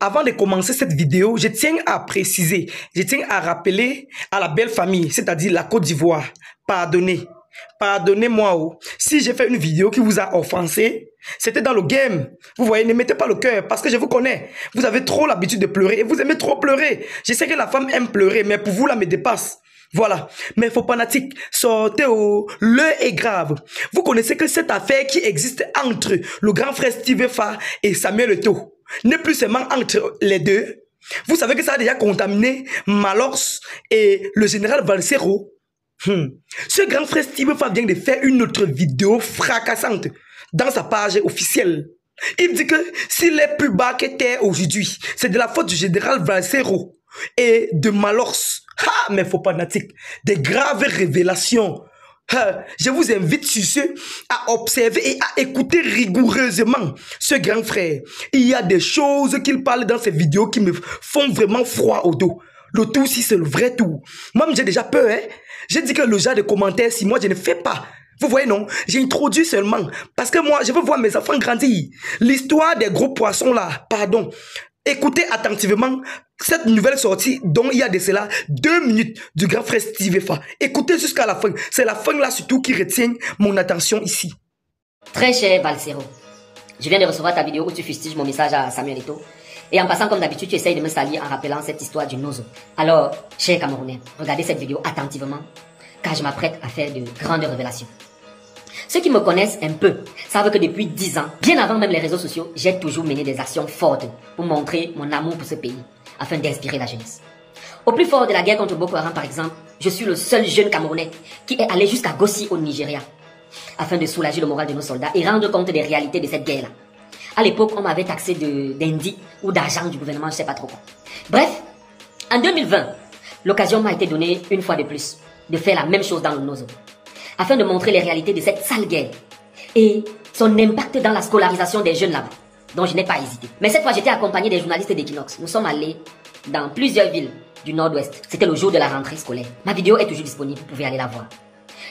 Avant de commencer cette vidéo, je tiens à préciser, je tiens à rappeler à la belle famille, c'est-à-dire la Côte d'Ivoire, pardonnez. Pardonnez-moi. Oh. Si j'ai fait une vidéo qui vous a offensé, c'était dans le game. Vous voyez, ne mettez pas le cœur parce que je vous connais. Vous avez trop l'habitude de pleurer et vous aimez trop pleurer. Je sais que la femme aime pleurer, mais pour vous, là, me dépasse. Voilà. Mais faux fanatique, sortez au... L'heure est grave. Vous connaissez que cette affaire qui existe entre le grand frère Steve Fa et Samuel Eto'o n'est plus seulement entre les deux. Vous savez que ça a déjà contaminé Malors et le général Valsero. Ce grand frère Steve Fa vient de faire une autre vidéo fracassante dans sa page officielle. Il dit que s'il est plus bas que terre aujourd'hui, c'est de la faute du général Valsero et de Malors. Ah, mais faut pas natique. Des graves révélations. Je vous invite sur ce à observer et à écouter rigoureusement ce grand frère. Il y a des choses qu'il parle dans ces vidéos qui me font vraiment froid au dos. Le tout, si c'est le vrai tout. Moi, j'ai déjà peur, hein. J'ai dit que le genre de commentaires, si moi, je ne fais pas. Vous voyez, non? J'ai introduit seulement. Parce que moi, je veux voir mes enfants grandir. L'histoire des gros poissons là, pardon. Écoutez attentivement cette nouvelle sortie dont il y a de cela 2 minutes du grand frère Steve Fa. Écoutez jusqu'à la fin. C'est la fin là surtout qui retient mon attention ici. Très cher Valsero, je viens de recevoir ta vidéo où tu fustiges mon message à Samuel Eto'o. Et en passant comme d'habitude, tu essayes de me salir en rappelant cette histoire du Nozo. Alors, cher Camerounais, regardez cette vidéo attentivement car je m'apprête à faire de grandes révélations. Ceux qui me connaissent un peu savent que depuis 10 ans, bien avant même les réseaux sociaux, j'ai toujours mené des actions fortes pour montrer mon amour pour ce pays, afin d'inspirer la jeunesse. Au plus fort de la guerre contre Boko Haram par exemple, je suis le seul jeune Camerounais qui est allé jusqu'à Gossi au Nigeria, afin de soulager le moral de nos soldats et rendre compte des réalités de cette guerre-là. À l'époque, on m'avait taxé d'indi ou d'argent du gouvernement, je ne sais pas trop quoi. Bref, en 2020, l'occasion m'a été donnée une fois de plus de faire la même chose dans le Nozo, afin de montrer les réalités de cette sale guerre et son impact dans la scolarisation des jeunes là-bas, dont je n'ai pas hésité. Mais cette fois, j'étais accompagné des journalistes d'Equinox. Nous sommes allés dans plusieurs villes du nord-ouest. C'était le jour de la rentrée scolaire. Ma vidéo est toujours disponible, vous pouvez aller la voir.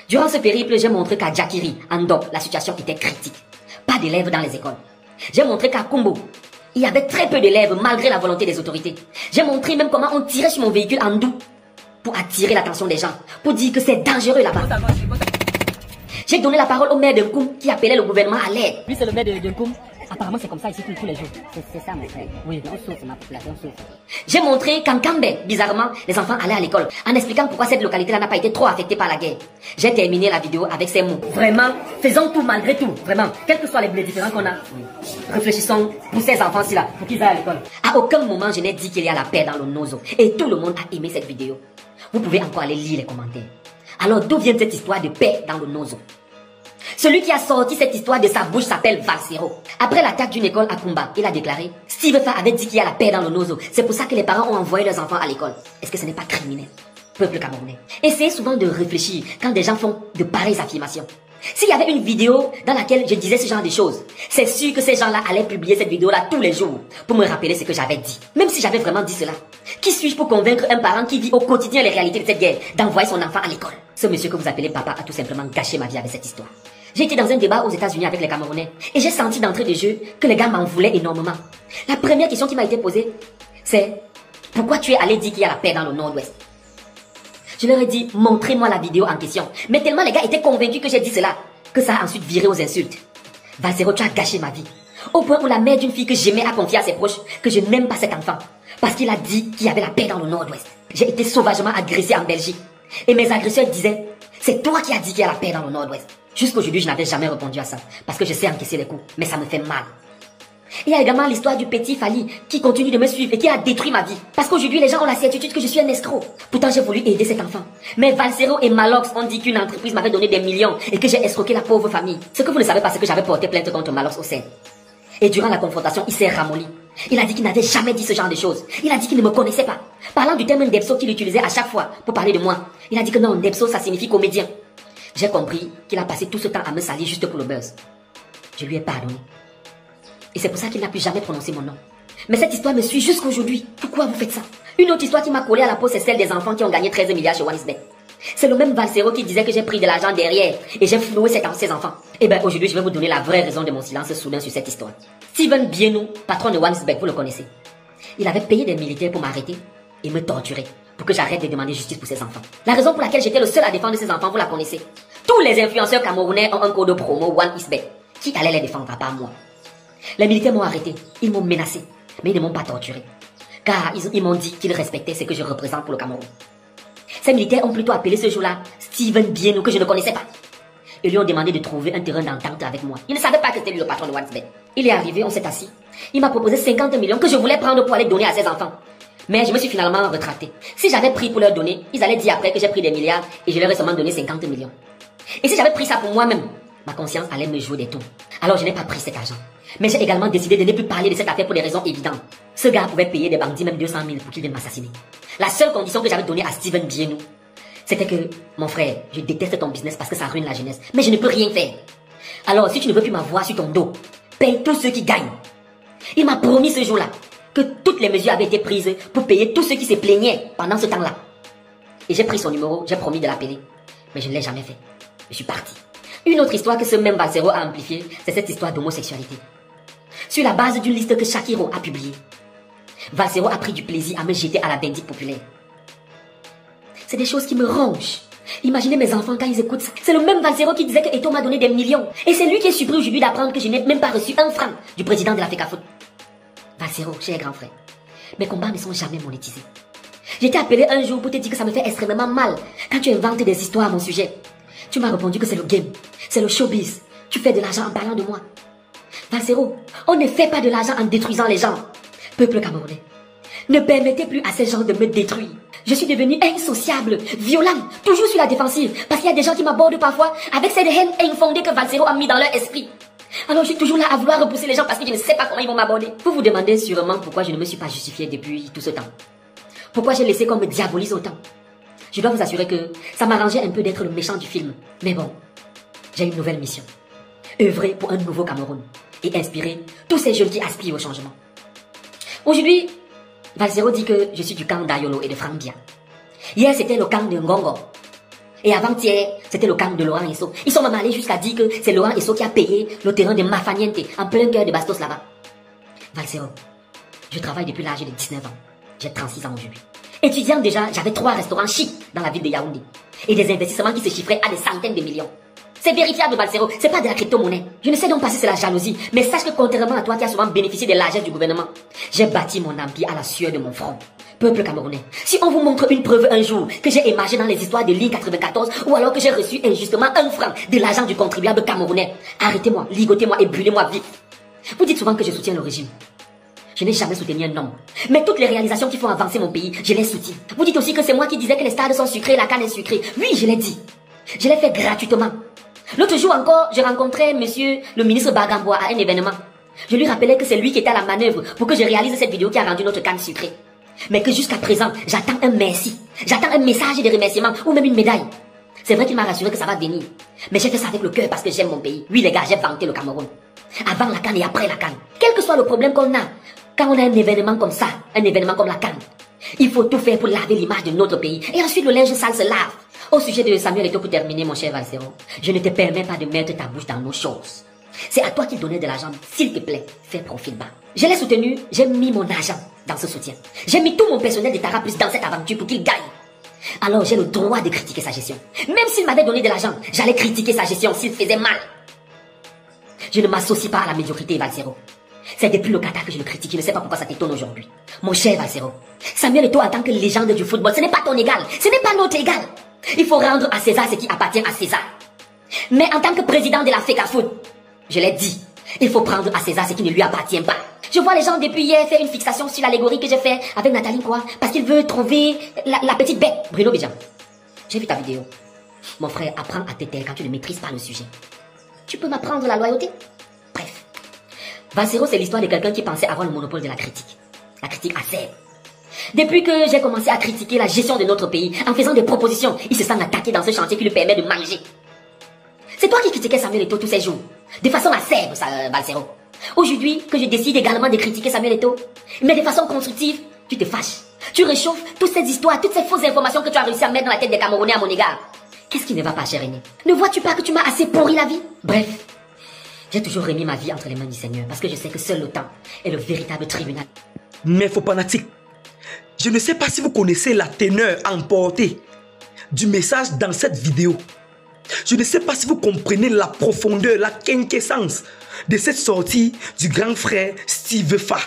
Durant ce périple, j'ai montré qu'à Djakiri, en Ndop, la situation était critique. Pas d'élèves dans les écoles. J'ai montré qu'à Kumbo, il y avait très peu d'élèves malgré la volonté des autorités. J'ai montré même comment on tirait sur mon véhicule en Ndou pour attirer l'attention des gens, pour dire que c'est dangereux là-bas. J'ai donné la parole au maire de Nkoum qui appelait le gouvernement à l'aide. Lui, c'est le maire de Nkoum. Apparemment, c'est comme ça ici tous les jours. C'est ça, mon frère. Oui. On souffre, ma population souffre. J'ai montré qu'en Kambé, bizarrement, les enfants allaient à l'école, en expliquant pourquoi cette localité-là n'a pas été trop affectée par la guerre. J'ai terminé la vidéo avec ces mots. Vraiment, faisons tout malgré tout. Vraiment, quels que soient les différends qu'on a, réfléchissons pour ces enfants-ci là, pour qu'ils aillent à l'école. À aucun moment, je n'ai dit qu'il y a la paix dans le Nozo. Et tout le monde a aimé cette vidéo. Vous pouvez encore aller lire les commentaires. Alors, d'où vient cette histoire de paix dans le Nozo? Celui qui a sorti cette histoire de sa bouche s'appelle Valsero. Après l'attaque d'une école à Kumba, il a déclaré « Steve Fa avait dit qu'il y a la paix dans le Nozo. C'est pour ça que les parents ont envoyé leurs enfants à l'école. » Est-ce que ce n'est pas criminel? Peuple camerounais, essayez souvent de réfléchir quand des gens font de pareilles affirmations. S'il y avait une vidéo dans laquelle je disais ce genre de choses, c'est sûr que ces gens-là allaient publier cette vidéo-là tous les jours pour me rappeler ce que j'avais dit. Même si j'avais vraiment dit cela, qui suis-je pour convaincre un parent qui vit au quotidien les réalités de cette guerre d'envoyer son enfant à l'école? Ce monsieur que vous appelez papa a tout simplement gâché ma vie avec cette histoire. J'ai été dans un débat aux États-Unis avec les Camerounais et j'ai senti d'entrée de jeu que les gars m'en voulaient énormément. La première question qui m'a été posée, c'est « Pourquoi tu es allé dire qu'il y a la paix dans le Nord-Ouest ?» Je leur ai dit « Montrez-moi la vidéo en question. » Mais tellement les gars étaient convaincus que j'ai dit cela, que ça a ensuite viré aux insultes. Valsero, tu as gâché ma vie. Au point où la mère d'une fille que j'aimais a confié à ses proches que je n'aime pas cet enfant. Parce qu'il a dit qu'il y avait la paix dans le Nord-Ouest. J'ai été sauvagement agressé en Belgique. Et mes agresseurs disaient « C'est toi qui as dit qu'il y a la paix dans le Nord-Ouest. » Jusqu'aujourd'hui, je n'avais jamais répondu à ça, parce que je sais encaisser les coups, mais ça me fait mal. Il y a également l'histoire du petit Fali, qui continue de me suivre et qui a détruit ma vie. Parce qu'aujourd'hui, les gens ont la certitude que je suis un escroc. Pourtant, j'ai voulu aider cet enfant. Mais Valsero et Malox ont dit qu'une entreprise m'avait donné des millions et que j'ai escroqué la pauvre famille. Ce que vous ne savez pas, c'est que j'avais porté plainte contre Malox au sein. Et durant la confrontation, il s'est ramolli. Il a dit qu'il n'avait jamais dit ce genre de choses. Il a dit qu'il ne me connaissait pas. Parlant du terme Ndepso qu'il utilisait à chaque fois pour parler de moi, il a dit que non, Ndepso, ça signifie comédien. J'ai compris qu'il a passé tout ce temps à me salir juste pour le buzz. Je lui ai pardonné. Et c'est pour ça qu'il n'a plus jamais prononcé mon nom. Mais cette histoire me suit jusqu'aujourd'hui. Pourquoi vous faites ça? Une autre histoire qui m'a collé à la peau, c'est celle des enfants qui ont gagné 13 milliards chez OneXBet. C'est le même Valsero qui disait que j'ai pris de l'argent derrière et j'ai floué ces enfants. Et bien aujourd'hui, je vais vous donner la vraie raison de mon silence soudain sur cette histoire. Steven Bienou, patron de OneXBet, vous le connaissez. Il avait payé des militaires pour m'arrêter et me torturer, pour que j'arrête de demander justice pour ses enfants. La raison pour laquelle j'étais le seul à défendre ses enfants, vous la connaissez. Tous les influenceurs camerounais ont un code promo OneIsBet. Qui allait les défendre à part moi? Les militaires m'ont arrêté, ils m'ont menacé, mais ils ne m'ont pas torturé. Car ils m'ont dit qu'ils respectaient ce que je représente pour le Cameroun. Ces militaires ont plutôt appelé ce jour-là Steven Bienou, que je ne connaissais pas. Ils lui ont demandé de trouver un terrain d'entente avec moi. Il ne savait pas que c'était lui le patron de OneIsBet. Il est arrivé, on s'est assis. Il m'a proposé 50 millions que je voulais prendre pour aller donner à ses enfants. Mais je me suis finalement retracté. Si j'avais pris pour leur donner, ils allaient dire après que j'ai pris des milliards et je leur ai seulement donné 50 millions. Et si j'avais pris ça pour moi-même, ma conscience allait me jouer des tours. Alors je n'ai pas pris cet argent. Mais j'ai également décidé de ne plus parler de cette affaire pour des raisons évidentes. Ce gars pouvait payer des bandits même 200 000 pour qu'ils viennent m'assassiner. La seule condition que j'avais donnée à Steven Bienou, c'était que, mon frère, je déteste ton business parce que ça ruine la jeunesse. Mais je ne peux rien faire. Alors si tu ne veux plus m'avoir sur ton dos, paye tous ceux qui gagnent. Il m'a promis ce jour-là que toutes les mesures avaient été prises pour payer tous ceux qui se plaignaient pendant ce temps-là. Et j'ai pris son numéro, j'ai promis de l'appeler. Mais je ne l'ai jamais fait. Je suis parti. Une autre histoire que ce même Valsero a amplifiée, c'est cette histoire d'homosexualité. Sur la base d'une liste que Shakiro a publiée, Valsero a pris du plaisir à me jeter à la vindicte populaire. C'est des choses qui me rongent. Imaginez mes enfants quand ils écoutent ça. C'est le même Valsero qui disait que Eto'o m'a donné des millions. Et c'est lui qui est surpris aujourd'hui d'apprendre que je n'ai même pas reçu un franc du président de la FECAFOOT. Valsero, cher grand frère, mes combats ne sont jamais monétisés. Je t'ai appelé un jour pour te dire que ça me fait extrêmement mal quand tu inventes des histoires à mon sujet. Tu m'as répondu que c'est le game, c'est le showbiz. Tu fais de l'argent en parlant de moi. Valsero, on ne fait pas de l'argent en détruisant les gens. Peuple camerounais, ne permettez plus à ces gens de me détruire. Je suis devenue insociable, violente, toujours sur la défensive. Parce qu'il y a des gens qui m'abordent parfois avec cette haine infondée que Valsero a mis dans leur esprit. Alors je suis toujours là à vouloir repousser les gens parce que je ne sais pas comment ils vont m'aborder. Vous vous demandez sûrement pourquoi je ne me suis pas justifiée depuis tout ce temps. Pourquoi j'ai laissé qu'on me diabolise autant. Je dois vous assurer que ça m'arrangeait un peu d'être le méchant du film. Mais bon, j'ai une nouvelle mission. Œuvrer pour un nouveau Cameroun et inspirer tous ces jeunes qui aspirent au changement. Aujourd'hui, Valsero dit que je suis du camp d'Ayolo et de Franck Bia. Hier, c'était le camp de Ngongo. Et avant-hier, c'était le camp de Laurent Esso. Ils sont même allés jusqu'à dire que c'est Laurent Esso qui a payé le terrain de Mafaniente en plein cœur de Bastos là-bas. Valsero, je travaille depuis l'âge de 19 ans. J'ai 36 ans aujourd'hui. Étudiant déjà, j'avais 3 restaurants chics dans la ville de Yaoundé. Et des investissements qui se chiffraient à des centaines de millions. C'est vérifiable, Valsero, c'est pas de la crypto-monnaie. Je ne sais donc pas si c'est la jalousie, mais sache que contrairement à toi qui as souvent bénéficié des largesses du gouvernement, j'ai bâti mon empire à la sueur de mon front. Peuple camerounais, si on vous montre une preuve un jour que j'ai émargé dans les histoires de Ligue 94 ou alors que j'ai reçu injustement 1 franc de l'argent du contribuable camerounais, arrêtez-moi, ligotez-moi et brûlez-moi vite. Vous dites souvent que je soutiens le régime. Je n'ai jamais soutenu un homme. Mais toutes les réalisations qui font avancer mon pays, je les soutiens. Vous dites aussi que c'est moi qui disais que les stades sont sucrés, la canne est sucrée. Oui, je l'ai dit. Je l'ai fait gratuitement. L'autre jour encore, je rencontrais monsieur le ministre Bagamboa à un événement. Je lui rappelais que c'est lui qui était à la manœuvre pour que je réalise cette vidéo qui a rendu notre canne sucrée. Mais que jusqu'à présent, j'attends un merci. J'attends un message de remerciement ou même une médaille. C'est vrai qu'il m'a rassuré que ça va venir. Mais j'ai fait ça avec le cœur parce que j'aime mon pays. Oui les gars, j'ai vanté le Cameroun. Avant la canne et après la canne. Quel que soit le problème qu'on a, quand on a un événement comme ça, un événement comme la canne, il faut tout faire pour laver l'image de notre pays. Et ensuite le linge sale se lave. Au sujet de Samuel Eto'o, pour terminer mon cher Valsero, je ne te permets pas de mettre ta bouche dans nos choses. C'est à toi qu'il donnait de l'argent. S'il te plaît, fais profil bas. Je l'ai soutenu, j'ai mis mon argent dans ce soutien. J'ai mis tout mon personnel de Tara Plus dans cette aventure pour qu'il gagne. Alors j'ai le droit de critiquer sa gestion. Même s'il m'avait donné de l'argent, j'allais critiquer sa gestion s'il faisait mal. Je ne m'associe pas à la médiocrité, Valsero. C'est depuis le Qatar que je le critique, je ne sais pas pourquoi ça t'étonne aujourd'hui. Mon cher Valsero, Samuel Eto'o en tant que légende du football, ce n'est pas ton égal, ce n'est pas notre égal. Il faut rendre à César ce qui appartient à César. Mais en tant que président de la FECAFOOT, je l'ai dit, il faut prendre à César ce qui ne lui appartient pas. Je vois les gens depuis hier faire une fixation sur l'allégorie que j'ai fait avec Nathalie quoi, parce qu'il veut trouver la petite bête. Bruno Béjan, j'ai vu ta vidéo. Mon frère, apprends à te taire quand tu ne maîtrises pas le sujet. Tu peux m'apprendre la loyauté? Bref. Valsero, c'est l'histoire de quelqu'un qui pensait avoir le monopole de la critique. La critique acerbe. Depuis que j'ai commencé à critiquer la gestion de notre pays, en faisant des propositions, il se sent attaqué dans ce chantier qui lui permet de manger. C'est toi qui critiquais Samuel Eto'o tous ces jours, de façon acerbe, Valsero. Aujourd'hui, que je décide également de critiquer Samuel Eto'o, mais de façon constructive, tu te fâches. Tu réchauffes toutes ces histoires, toutes ces fausses informations que tu as réussi à mettre dans la tête des Camerounais à mon égard. Qu'est-ce qui ne va pas, cher aîné? Ne vois-tu pas que tu m'as assez pourri la vie? Bref, j'ai toujours remis ma vie entre les mains du Seigneur, parce que je sais que seul le temps est le véritable tribunal. Mes faux fanatiques, je ne sais pas si vous connaissez la teneur emportée du message dans cette vidéo. Je ne sais pas si vous comprenez la profondeur, la quintessence de cette sortie du grand frère Steve Fa.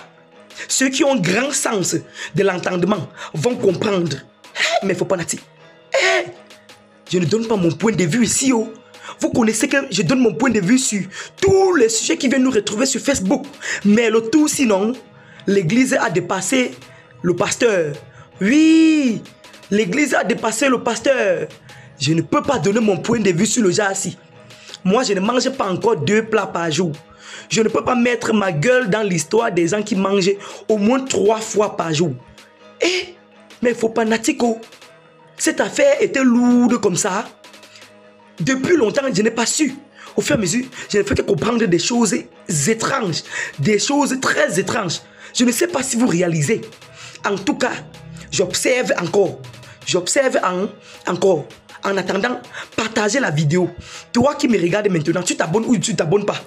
Ceux qui ont grand sens de l'entendement vont comprendre. Mais faut pas natif. Je ne donne pas mon point de vue ici. Oh. Vous connaissez que je donne mon point de vue sur tous les sujets qui viennent nous retrouver sur Facebook. Mais le tout sinon, l'église a dépassé le pasteur. Oui, l'église a dépassé le pasteur. Je ne peux pas donner mon point de vue sur le jazz. Moi, je ne mange pas encore 2 plats par jour. Je ne peux pas mettre ma gueule dans l'histoire des gens qui mangent au moins 3 fois par jour. Mais il ne faut pas natico. Cette affaire était lourde comme ça. Depuis longtemps, je n'ai pas su. Au fur et à mesure, je ne fais que comprendre des choses étranges. Des choses très étranges. Je ne sais pas si vous réalisez. En tout cas, j'observe encore. J'observe encore. En attendant, partagez la vidéo. Toi qui me regardes maintenant, tu t'abonnes ou tu ne t'abonnes pas?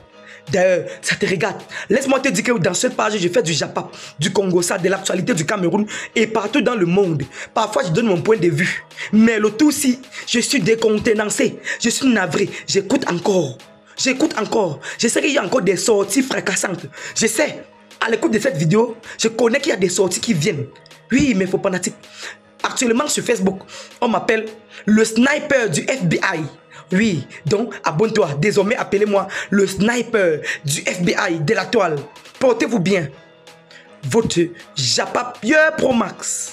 D'ailleurs, ça te regarde. Laisse-moi te dire que dans cette page, je fais du Japap, du Congo-Ça, de l'actualité du Cameroun et partout dans le monde. Parfois, je donne mon point de vue. Mais le tout si, je suis décontenancé. Je suis navré. J'écoute encore. J'écoute encore. Je sais qu'il y a encore des sorties fracassantes. Je sais. À l'écoute de cette vidéo, je connais qu'il y a des sorties qui viennent. Oui, mais il faut pas natif. Actuellement sur Facebook, on m'appelle le sniper du FBI. Oui, donc abonne-toi. Désormais, appelez-moi le sniper du FBI de la toile. Portez-vous bien. Votre Japap Pro Max.